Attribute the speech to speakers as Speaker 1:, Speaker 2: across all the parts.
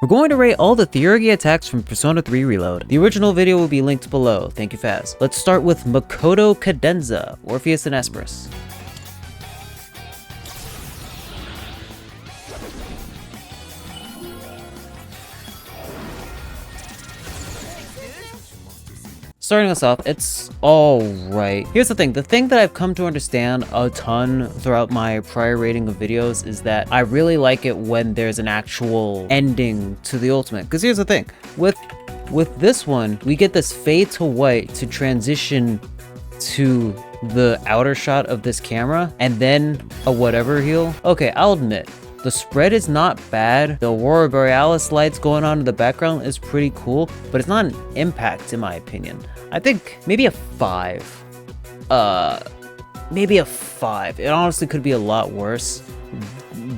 Speaker 1: We're going to rate all the Theurgy attacks from Persona 3 Reload. The original video will be linked below. Thank you, Faz. Let's start with Makoto Cadenza, Orpheus and Esperus. Starting us off, it's alright. Here's the thing that I've come to understand a ton throughout my prior rating of videos is that I really like it when there's an actual ending to the ultimate. Because here's the thing, with this one, we get this fade to white to transition to the outer shot of this camera, and then a whatever heal. Okay, I'll admit, the spread is not bad. The Aurora Borealis lights going on in the background is pretty cool, but it's not an impact in my opinion. I think maybe a 5. Maybe a 5. It honestly could be a lot worse,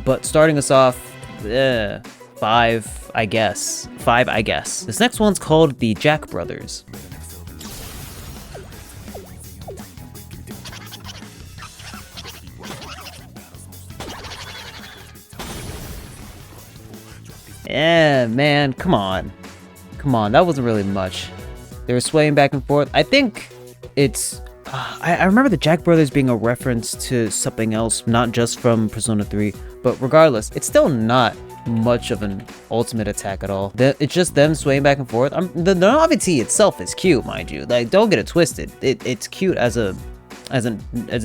Speaker 1: but starting us off, 5, I guess. 5, I guess. This next one's called the Jack Brothers. Yeah, man, come on. Come on, that wasn't really much. They were swaying back and forth. I think it's... I remember the Jack Brothers being a reference to something else, not just from Persona 3. But regardless, it's still not much of an ultimate attack at all. It's just them swaying back and forth. The novelty itself is cute, mind you. Like, don't get it twisted. It's cute as a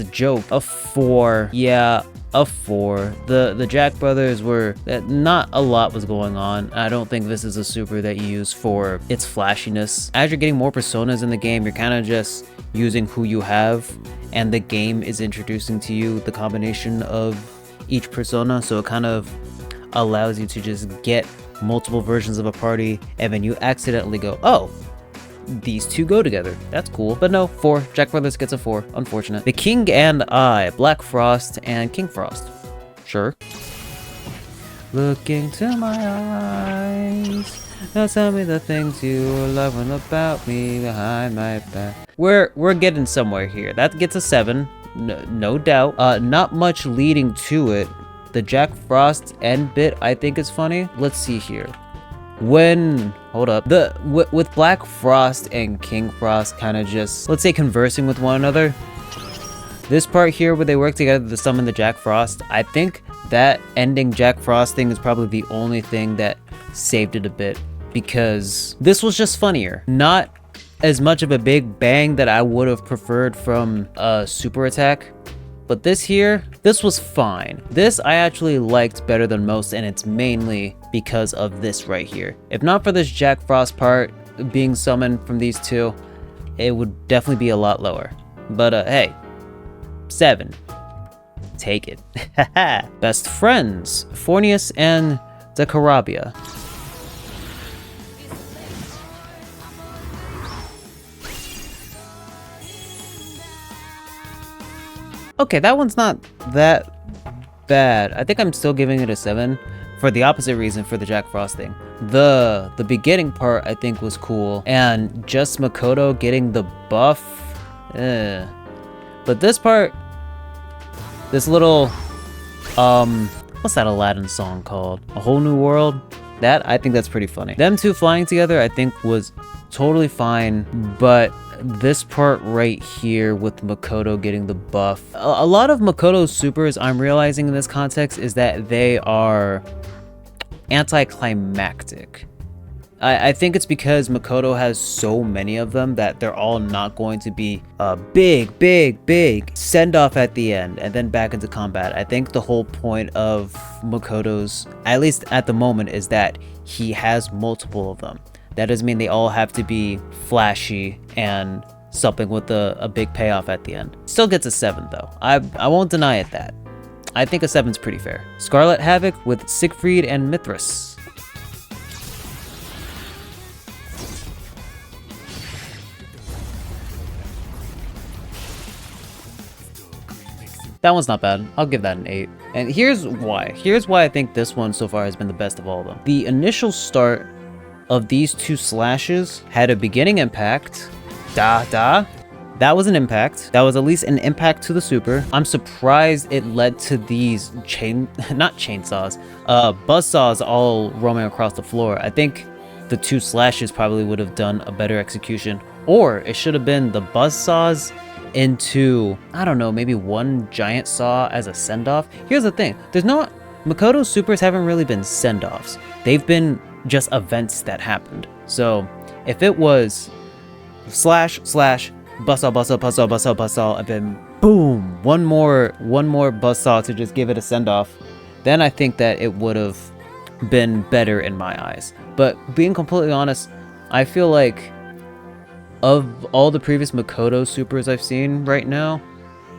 Speaker 1: joke. A 4. Yeah, a 4. The Jack Brothers were... not a lot was going on. I don't think this is a super that you use for its flashiness. As you're getting more personas in the game, you're kind of just using who you have, and the game is introducing to you the combination of each persona, so it kind of allows you to just get multiple versions of a party, and then you accidentally go, oh, these two go together. That's cool. But no, 4. Jack Brothers gets a 4. Unfortunate. The King and I, Black Frost and King Frost. Sure. Look into my eyes. Now tell me the things you are loving about me behind my back. We're getting somewhere here. That gets a 7. No doubt. Not much leading to it. The Jack Frost end bit I think is funny. Let's see here. Hold up, with Black Frost and King Frost kind of just, let's say, conversing with one another, this part here where they work together to summon the Jack Frost, I think that ending Jack Frost thing is probably the only thing that saved it a bit, because this was just funnier. Not as much of a big bang that I would have preferred from a super attack, but this was fine. This I actually liked better than most, and it's mainly because of this right here. If not for this Jack Frost part being summoned from these two, it would definitely be a lot lower. But hey, 7. Take it. Best friends, Fornius and Decarabia. Okay, that one's not that bad. I think I'm still giving it a 7 for the opposite reason for the Jack Frost thing. The beginning part I think was cool, and just Makoto getting the buff, but this part, this little, what's that Aladdin song called? A Whole New World? I think that's pretty funny. Them two flying together I think was totally fine, but this part right here with Makoto getting the buff, a lot of Makoto's supers I'm realizing in this context is that they are anticlimactic. I think it's because Makoto has so many of them that they're all not going to be a big send off at the end and then back into combat. I think the whole point of Makoto's, at least at the moment, is that he has multiple of them. That doesn't mean they all have to be flashy and something with a big payoff at the end. Still gets a 7 though. I won't deny it that. I think a 7's pretty fair. Scarlet Havoc with Siegfried and Mithras. That one's not bad. I'll give that an 8. And here's why. Here's why I think this one so far has been the best of all of them. The initial start of these two slashes had a beginning impact, That was an impact. That was at least an impact to the super. I'm surprised it led to these not chainsaws, buzzsaws all roaming across the floor. I think the 2 slashes probably would have done a better execution. Or it should have been the buzzsaws into, I don't know, maybe 1 giant saw as a send-off. Here's the thing. Makoto's supers haven't really been send-offs. They've been just events that happened. So if it was slash, buzzsaw, and then boom, one more buzzsaw to just give it a send-off, then I think that it would have been better in my eyes. But being completely honest, I feel like of all the previous Makoto supers I've seen right now,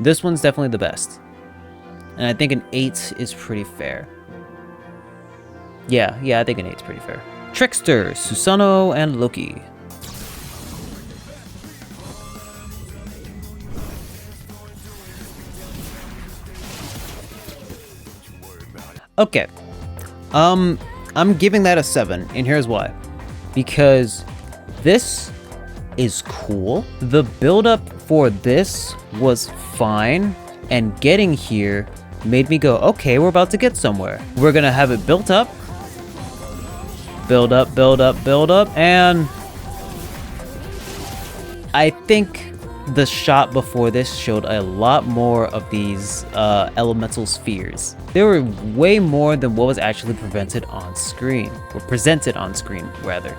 Speaker 1: this one's definitely the best. And I think an 8 is pretty fair. Yeah, I think an 8 is pretty fair. Trickster, Susanoo, and Loki. Okay. I'm giving that a 7, and here's why. Because this is cool. The build-up for this was fine, and getting here made me go, okay, we're about to get somewhere. We're gonna have it built up, build up, and I think the shot before this showed a lot more of these elemental spheres. There were way more than what was actually presented on screen, rather.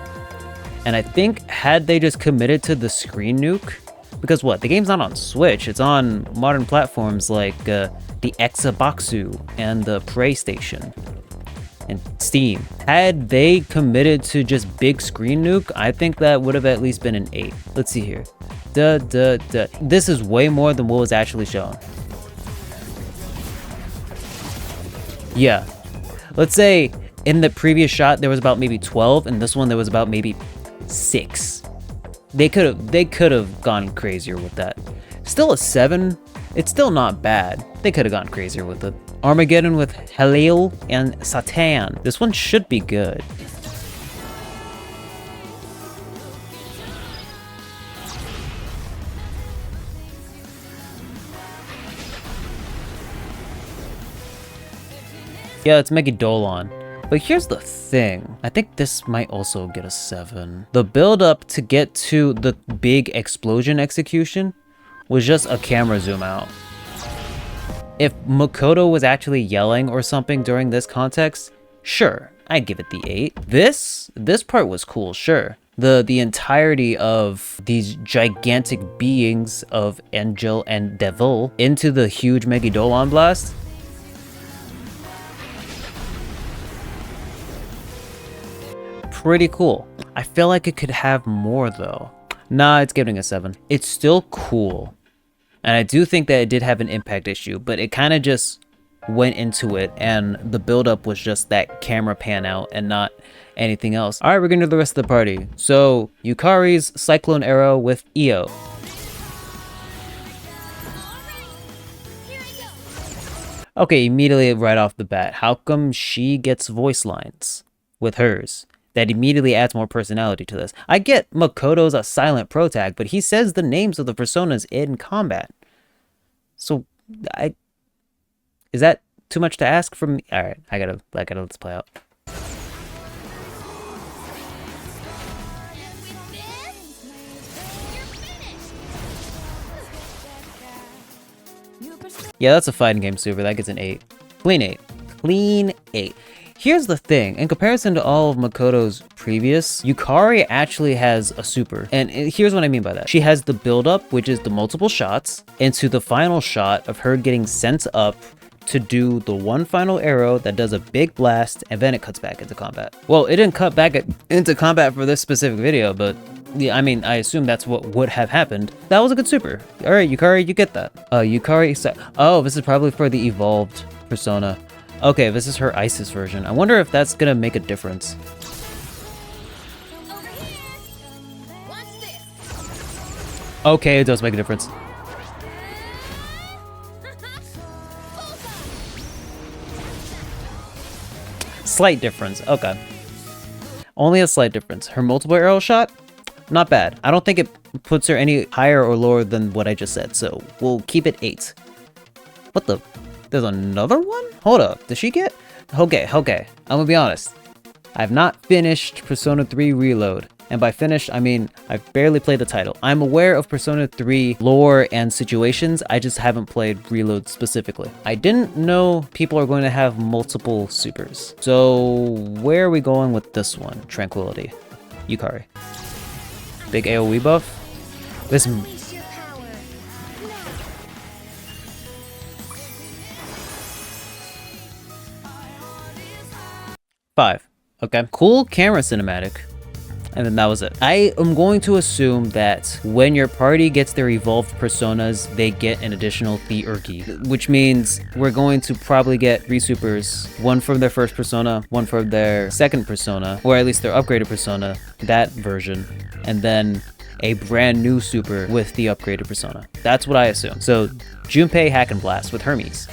Speaker 1: And I think had they just committed to the screen nuke, because what, the game's not on Switch, it's on modern platforms like the Xbox and the PlayStation and Steam. Had they committed to just big screen nuke, I think that would have at least been an 8. Let's see here. This is way more than what was actually shown. Yeah. Let's say in the previous shot there was about maybe 12, and this one there was about maybe 6. They could have gone crazier with that. Still a 7. It's still not bad. They could have gone crazier with it. Armageddon with Halil and Satan. This one should be good. Yeah, it's Megadolon. But here's the thing. I think this might also get a 7. The build up to get to the big explosion execution was just a camera zoom out. If Makoto was actually yelling or something during this context, sure, I'd give it the 8. This part was cool, sure. The entirety of these gigantic beings of Angel and Devil into the huge Megadolon blast. Pretty cool. I feel like it could have more though. Nah, it's giving a 7. It's still cool. And I do think that it did have an impact issue, but it kind of just went into it, and the buildup was just that camera pan out and not anything else. All right, we're going to do the rest of the party. So, Yukari's Cyclone Arrow with Io. Okay, immediately right off the bat, how come she gets voice lines with hers? That immediately adds more personality to this. I get Makoto's a silent pro tag, but he says the names of the personas in combat. So, is that too much to ask from me? All right, I gotta let's play out. Yeah, that's a fighting game super. That gets an 8. Clean 8. Clean 8. Here's the thing, in comparison to all of Makoto's previous, Yukari actually has a super. And here's what I mean by that. She has the build-up, which is the multiple shots, into the final shot of her getting sent up to do the one final arrow that does a big blast, and then it cuts back into combat. Well, it didn't cut back into combat for this specific video, but yeah, I mean, I assume that's what would have happened. That was a good super. All right, Yukari, you get that. Oh, this is probably for the evolved persona. Okay, this is her Isis version. I wonder if that's gonna make a difference. Okay, it does make a difference. Slight difference, okay. Only a slight difference. Her multiple arrow shot, not bad. I don't think it puts her any higher or lower than what I just said, so we'll keep it 8. What the? There's another one? Hold up, did she get? Okay, I'm gonna be honest. I've not finished Persona 3 Reload. And by finished, I mean I've barely played the title. I'm aware of Persona 3 lore and situations, I just haven't played Reload specifically. I didn't know people are going to have multiple supers. So where are we going with this one? Tranquility. Yukari. Big AoE buff. This... Five. Okay. Cool camera cinematic. And then that was it. I am going to assume that when your party gets their evolved personas, they get an additional Theurgy, which means we're going to probably get 3 supers, one from their first persona, one from their second persona, or at least their upgraded persona, that version, and then a brand new super with the upgraded persona. That's what I assume. So Junpei Hack and Blast with Hermes.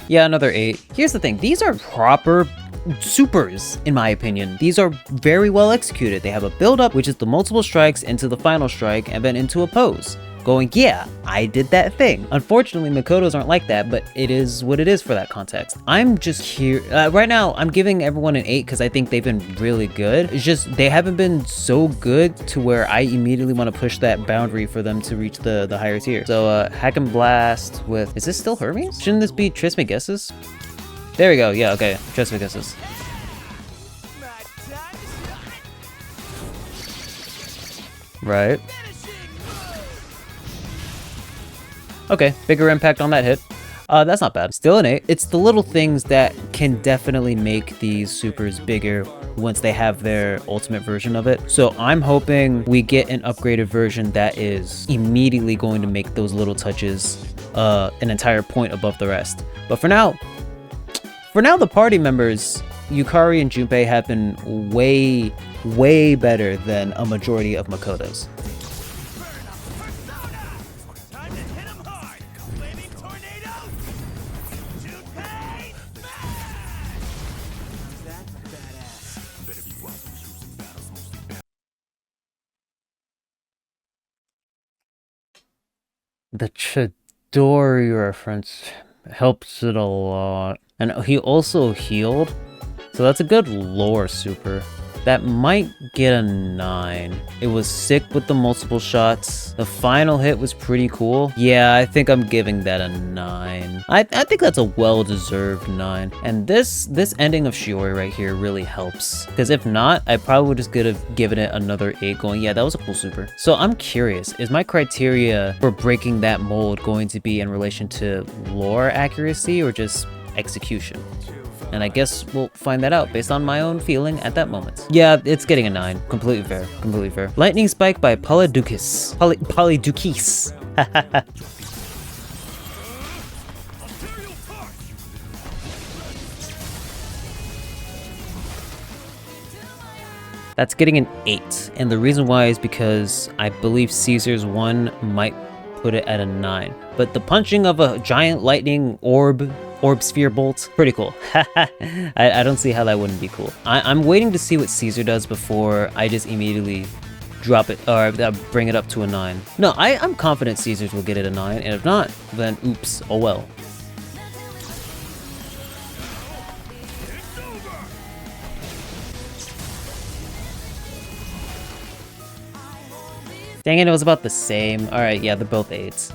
Speaker 1: Yeah, another 8. Here's the thing, these are proper supers, in my opinion. These are very well executed. They have a build-up, which is the multiple strikes into the final strike, and then into a pose. Going, yeah, I did that thing. Unfortunately, Makoto's aren't like that, but it is what it is for that context. I'm just here, right now, I'm giving everyone an 8 because I think they've been really good. It's just, they haven't been so good to where I immediately want to push that boundary for them to reach the higher tier. So, Hack and Blast with, is this still Hermes? Shouldn't this be Trismegistus? There we go, yeah, okay, Trismegistus. Right. Okay, bigger impact on that hit. That's not bad. Still an 8. It's the little things that can definitely make these supers bigger once they have their ultimate version of it. So I'm hoping we get an upgraded version that is immediately going to make those little touches an entire point above the rest. But for now, the party members, Yukari and Junpei, have been way better than a majority of Makoto's. The Chidori reference helps it a lot. And he also healed, so that's a good lore super. That might get a 9. It was sick with the multiple shots. The final hit was pretty cool. Yeah, I think I'm giving that a 9. I think that's a well-deserved 9. And this ending of Shiori right here really helps. Because if not, I probably just could have given it another 8 going, yeah, that was a cool super. So I'm curious, is my criteria for breaking that mold going to be in relation to lore accuracy or just execution? And I guess we'll find that out based on my own feeling at that moment. Yeah, it's getting a 9. Completely fair. Completely fair. Lightning Spike by Polydukis. Polydukis. That's getting an 8. And the reason why is because I believe Caesar's 1 might put it at a 9. But the punching of a giant lightning orb sphere bolt, pretty cool. I don't see how that wouldn't be cool. I'm waiting to see what Caesar does before I just immediately drop it or bring it up to a 9. No, I'm confident Caesar's will get it a 9, and if not, then oops, oh well. Dang it, it was about the same. Alright, yeah, they're both 8s.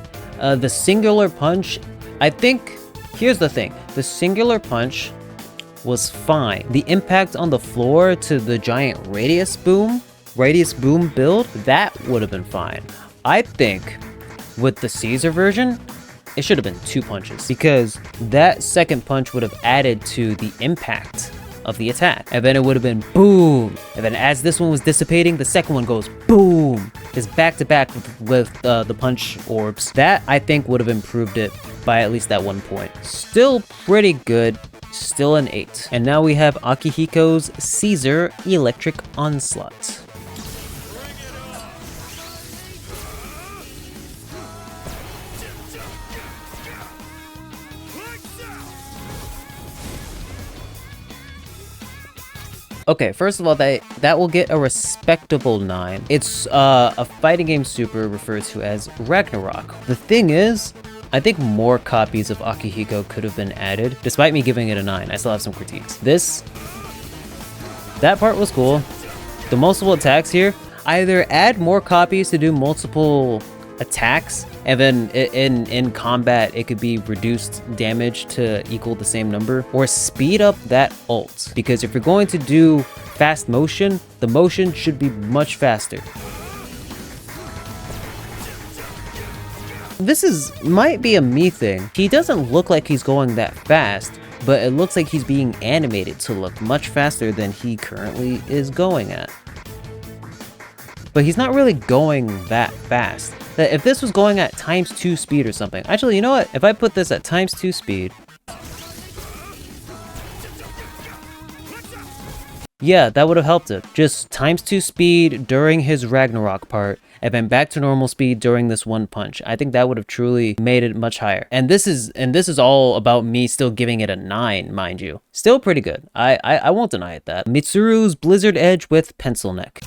Speaker 1: The singular punch, I think, here's the thing. The singular punch was fine. The impact on the floor to the giant radius boom build, that would have been fine. I think with the Caesar version, it should have been 2 punches because that second punch would have added to the impact of the attack. And then it would have been boom. And then as this one was dissipating, the second one goes boom. It's back to back with the punch orbs. That I think would have improved it by at least that 1 point. Still pretty good. Still an 8. And now we have Akihiko's Caesar Electric Onslaught. Okay, first of all, that will get a respectable 9. It's a fighting game super referred to as Ragnarok. The thing is, I think more copies of Akihiko could have been added. Despite me giving it a 9, I still have some critiques. That part was cool. The multiple attacks here, either add more copies to do multiple attacks, and then in combat it could be reduced damage to equal the same number, or speed up that ult, because if you're going to do fast motion, the motion should be much faster. This might be a me thing. He doesn't look like he's going that fast, but it looks like he's being animated to look much faster than he currently is going at. But he's not really going that fast. If this was going at ×2 speed or something. Actually, you know what? If I put this at ×2 speed. Yeah, that would have helped it. Just ×2 speed during his Ragnarok part, and then back to normal speed during this one punch. I think that would have truly made it much higher. And this is all about me still giving it a 9, mind you. Still pretty good. I won't deny it that. Mitsuru's Blizzard Edge with Pencil Neck.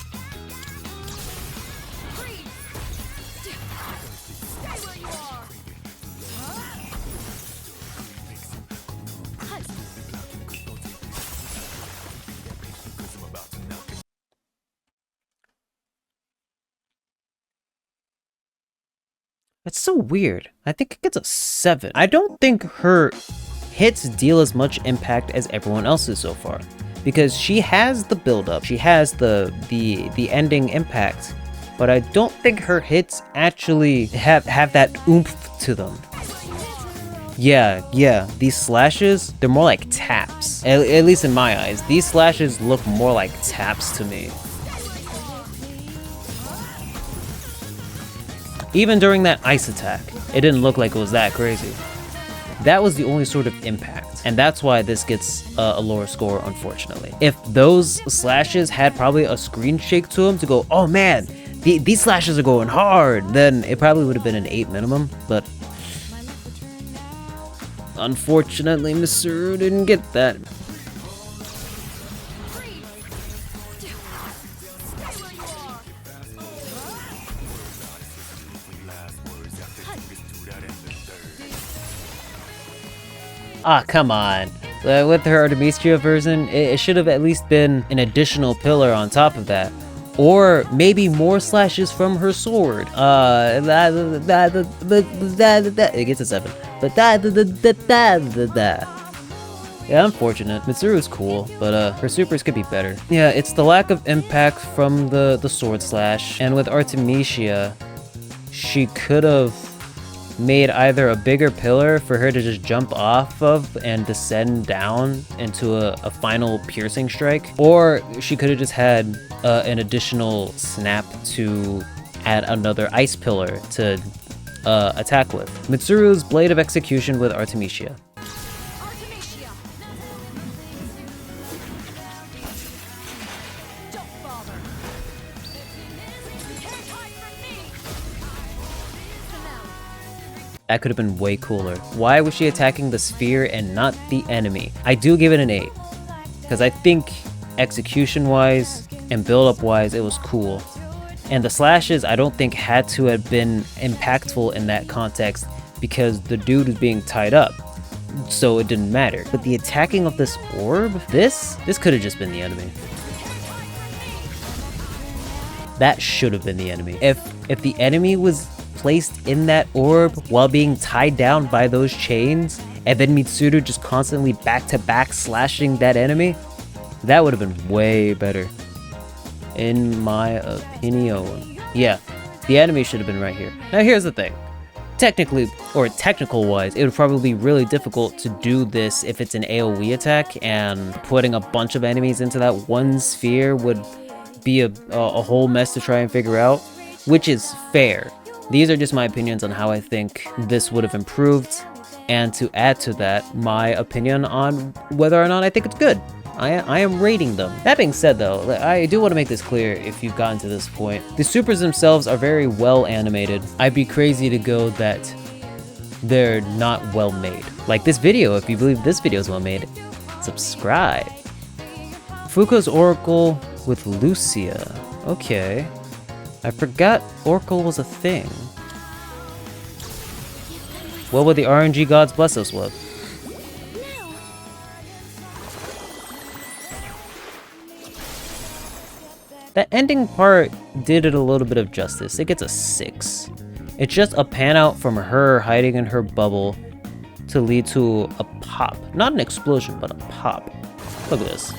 Speaker 1: That's so weird. I think it gets a 7. I don't think her hits deal as much impact as everyone else's so far, because she has the build-up, she has the ending impact, but I don't think her hits actually have that oomph to them. Yeah, these slashes, they're more like taps. At least in my eyes, these slashes look more like taps to me. Even during that ice attack, it didn't look like it was that crazy. That was the only sort of impact, and that's why this gets a lower score, unfortunately. If those slashes had probably a screen shake to them to go, oh man, these slashes are going hard, then it probably would have been an 8 minimum, but unfortunately, Mitsuru didn't get that. Ah, come on. With her Artemisia version, it should have at least been an additional pillar on top of that. Or maybe more slashes from her sword. It gets a 7. Yeah, unfortunate. Mitsuru's cool, but her supers could be better. Yeah, it's the lack of impact from the sword slash. And with Artemisia, she could have made either a bigger pillar for her to just jump off of and descend down into a final piercing strike, or she could have just had an additional snap to add another ice pillar to attack with. Mitsuru's Blade of Execution with Artemisia. That could have been way cooler. Why was she attacking the sphere and not the enemy? I do give it an 8, because I think execution-wise and build-up-wise, it was cool. And the slashes, I don't think had to have been impactful in that context, because the dude was being tied up, so it didn't matter. But the attacking of this orb, this could have just been the enemy. That should have been the enemy. If the enemy was placed in that orb while being tied down by those chains, and then Mitsuru just constantly back-to-back slashing that enemy, that would have been way better, in my opinion. Yeah, the enemy should have been right here. Now here's the thing. Technically, or technical-wise, it would probably be really difficult to do this if it's an AoE attack, and putting a bunch of enemies into that one sphere would be a whole mess to try and figure out, which is fair. These are just my opinions on how I think this would have improved, and to add to that, my opinion on whether or not I think it's good. I am rating them. That being said though, I do want to make this clear if you've gotten to this point. The supers themselves are very well animated. I'd be crazy to go that they're not well made. Like this video, if you believe this video is well made, subscribe. Fuuka's Oracle with Lucia. Okay. I forgot Oracle was a thing. What would the RNG gods bless us with? That ending part did it a little bit of justice. It gets a 6. It's just a pan out from her hiding in her bubble to lead to a pop. Not an explosion, but a pop. Look at this.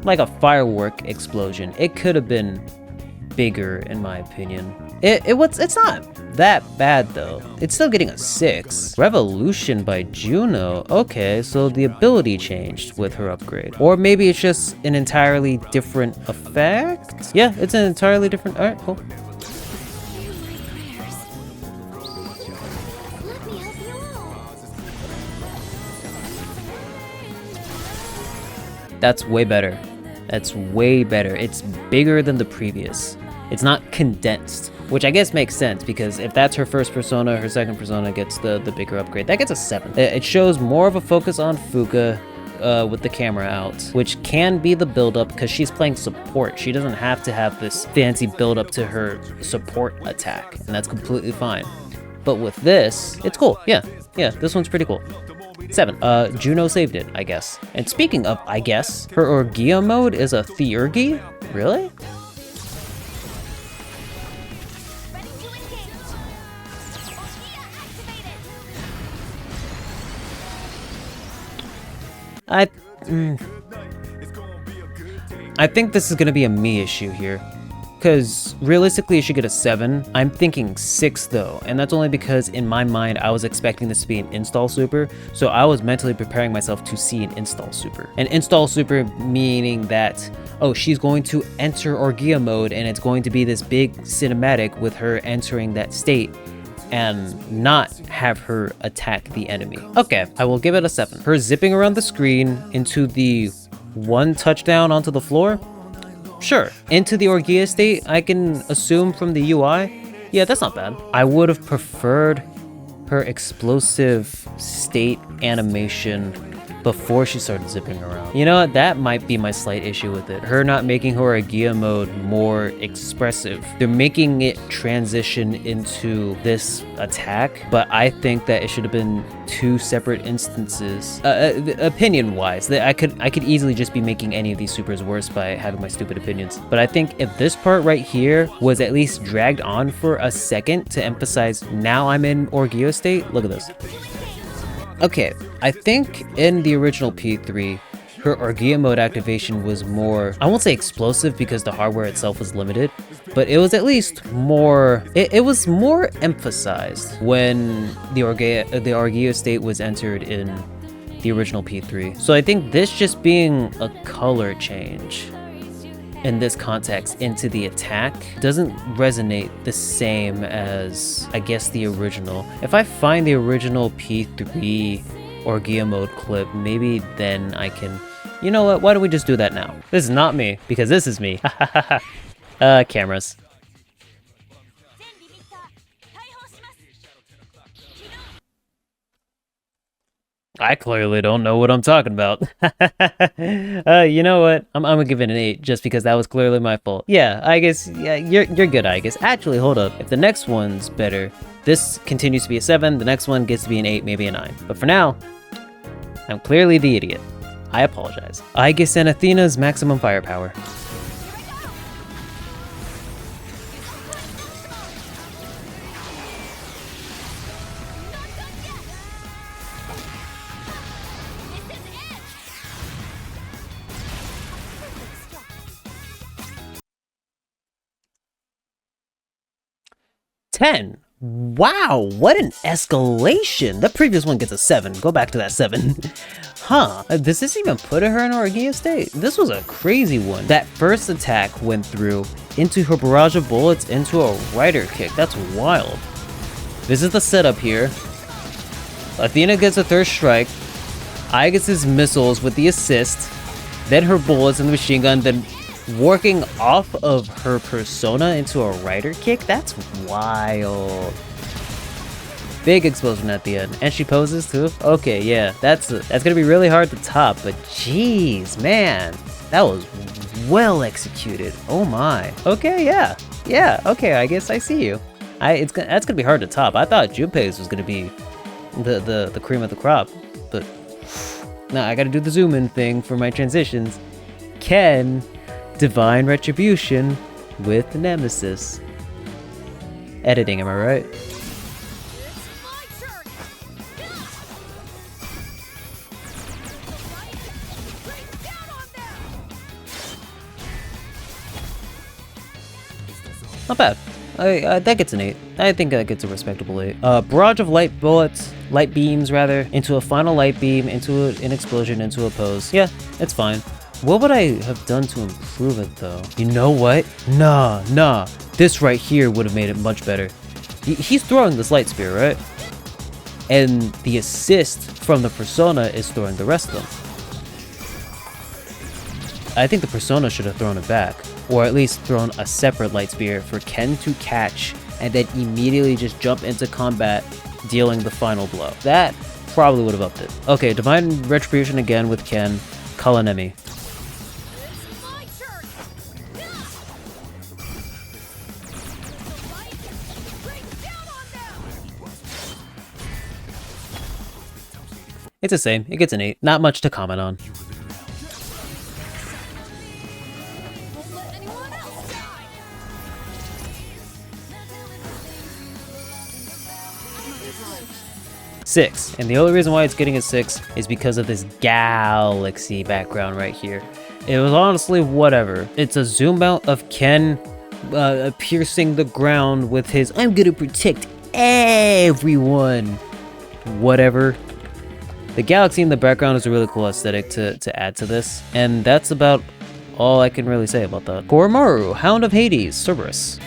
Speaker 1: Like a firework explosion. It could have been bigger, in my opinion. It's not that bad though. It's still getting a 6. Revolution by Juno. Okay, so the ability changed with her upgrade. Or maybe it's just an entirely different effect? Yeah, it's an entirely different... Alright, cool. That's way better. That's way better. It's bigger than the previous. It's not condensed, which I guess makes sense because if that's her first persona, her second persona gets the bigger upgrade. That gets a 7. It shows more of a focus on Fuuka with the camera out, which can be the build-up because she's playing support. She doesn't have to have this fancy build-up to her support attack, and that's completely fine. But with this, it's cool. Yeah, this one's pretty cool. 7. Juno saved it, I guess. And speaking of, I guess, her Orgia mode is a Theurgy? Really? I think this is gonna be a me issue here. Because realistically, it should get a 7. I'm thinking 6 though, and that's only because in my mind, I was expecting this to be an install super, so I was mentally preparing myself to see an install super. An install super meaning that, oh, she's going to enter Orgia mode, and it's going to be this big cinematic with her entering that state, and not have her attack the enemy. Okay, I will give it a 7. Her zipping around the screen into the one touchdown onto the floor? Sure. Into the Orgia state, I can assume from the UI? Yeah, that's not bad. I would have preferred her explosive state animation before she started zipping around. You know what? That might be my slight issue with it. Her not making her Orgia mode more expressive. They're making it transition into this attack, but I think that it should have been 2 separate instances. Opinion-wise, I could easily just be making any of these supers worse by having my stupid opinions. But I think if this part right here was at least dragged on for a second to emphasize, now I'm in Orgia state, look at this. Okay, I think in the original P3, her Orgia mode activation was more, I won't say explosive because the hardware itself was limited, but it was at least more, it was more emphasized when the Orgia state was entered in the original P3. So I think this just being a color change in this context into the attack doesn't resonate the same as, I guess, the original. If I find the original P3 Orgia mode clip, maybe then I can... You know what? Why don't we just do that now? This is not me, because this is me. Cameras. I clearly don't know what I'm talking about. You know what? I'm gonna give it an 8 just because that was clearly my fault. Yeah, I guess, yeah, you're good, I guess. Actually, hold up. If the next one's better, this continues to be a 7, the next one gets to be an 8, maybe a 9. But for now, I'm clearly the idiot. I apologize. Aigis and Athena's maximum firepower. $10. Wow, what an escalation. The previous one gets a 7. Go back to that 7. Huh, does this even put her in Orgia state? This was a crazy one. That first attack went through into her barrage of bullets into a rider kick. That's wild. This is the setup here. Athena gets a third strike. Aigis' missiles with the assist. Then her bullets in the machine gun. Then working off of her persona into a rider kick? That's wild. Big explosion at the end. And she poses too? Okay, yeah. That's gonna be really hard to top, but jeez, man. That was well executed. Oh my. Okay, yeah. Yeah, okay, I guess I see you. That's gonna be hard to top. I thought Junpei's was gonna be the cream of the crop, but now I gotta do the zoom in thing for my transitions. Ken, Divine Retribution with Nemesis. Editing, am I right? Not bad. That gets an 8. I think that gets a respectable 8. Barrage of light beams rather, into a final light beam, into an explosion, into a pose. Yeah, it's fine. What would I have done to improve it though? You know what? Nah. This right here would have made it much better. He's throwing this light spear, right? And the assist from the persona is throwing the rest of them. I think the persona should have thrown it back, or at least thrown a separate light spear for Ken to catch and then immediately just jump into combat, dealing the final blow. That probably would have upped it. Okay, Divine Retribution again with Ken, Kalanemi. It's the same, it gets an 8. Not much to comment on. Six, and the only reason why it's getting a 6 is because of this galaxy background right here. It was honestly whatever. It's a zoom out of Ken piercing the ground with his "I'm gonna protect everyone" whatever. The galaxy in the background is a really cool aesthetic to add to this, and that's about all I can really say about that. Koromaru, Hound of Hades, Cerberus.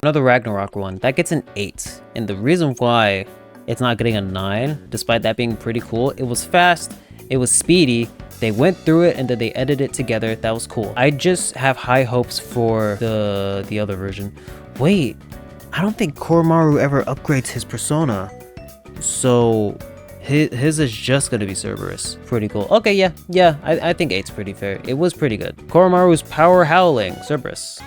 Speaker 1: Another Ragnarok one, that gets an 8, and the reason why it's not getting a 9, despite that being pretty cool, it was fast, it was speedy, they went through it and then they edited it together. That was cool. I just have high hopes for the other version. Wait, I don't think Koromaru ever upgrades his persona, so his is just gonna be Cerberus. Pretty cool. Okay, yeah, I think 8's pretty fair. It was pretty good. Koromaru's Power Howling, Cerberus.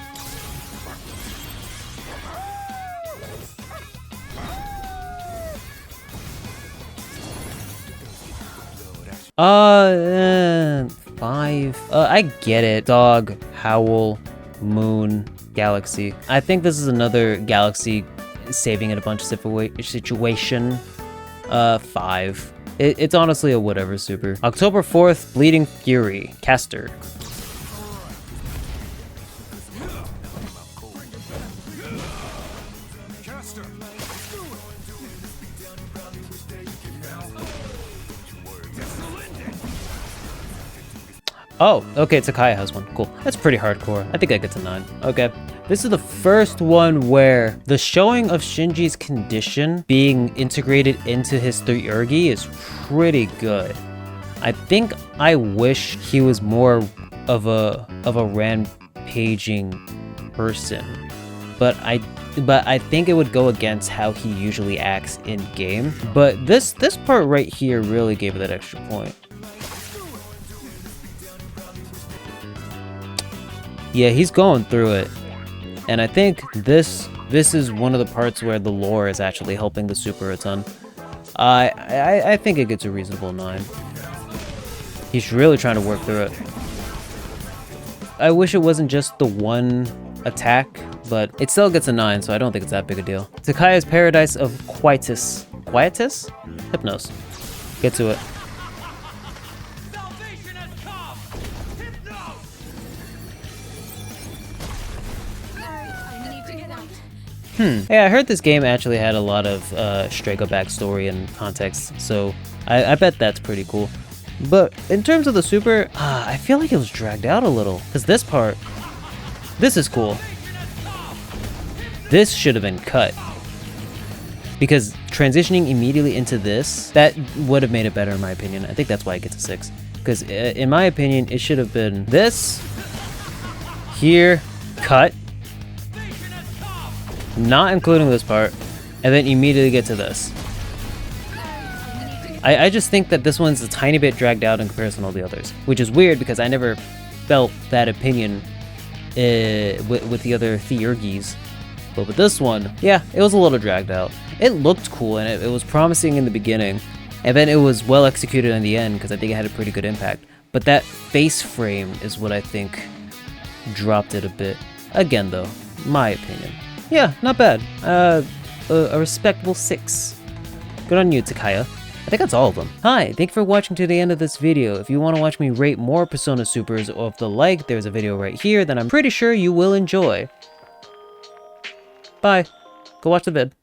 Speaker 1: Five. I get it. Dog, Howl, Moon, Galaxy. I think this is another Galaxy saving in a bunch of situation. 5. It's honestly a whatever super. October 4th, Bleeding Fury, Caster. Oh, okay, Takaya has one. Cool. That's pretty hardcore. I think I get to 9. Okay. This is the first one where the showing of Shinji's condition being integrated into his Theurgy is pretty good. I think I wish he was more of a rampaging person. But I think it would go against how he usually acts in game. But this part right here really gave it that extra point. Yeah, he's going through it, and I think this is one of the parts where the lore is actually helping the super a ton. I think it gets a reasonable 9. He's really trying to work through it. I wish it wasn't just the one attack, but it still gets a 9, so I don't think it's that big a deal. Takaya's Paradise of Quietus. Quietus? Hypnos. Get to it. Yeah, I heard this game actually had a lot of Strega backstory and context, so I bet that's pretty cool. But in terms of the super, I feel like it was dragged out a little, because this part, this is cool. This should have been cut. because transitioning immediately into this, that would have made it better in my opinion. I think that's why it gets a 6. Because in my opinion, it should have been this, here, cut, not including this part, and then immediately get to this. I just think that this one's a tiny bit dragged out in comparison to all the others, which is weird because I never felt that opinion with the other Theurgys. But with this one, yeah, it was a little dragged out. It looked cool and it was promising in the beginning, and then it was well executed in the end because I think it had a pretty good impact. But that face frame is what I think dropped it a bit. Again though, my opinion. Yeah, not bad. A respectable 6. Good on you, Takaya. I think that's all of them. Hi, thank you for watching to the end of this video. If you want to watch me rate more Persona Supers, or if the like, there's a video right here that I'm pretty sure you will enjoy. Bye. Go watch the vid.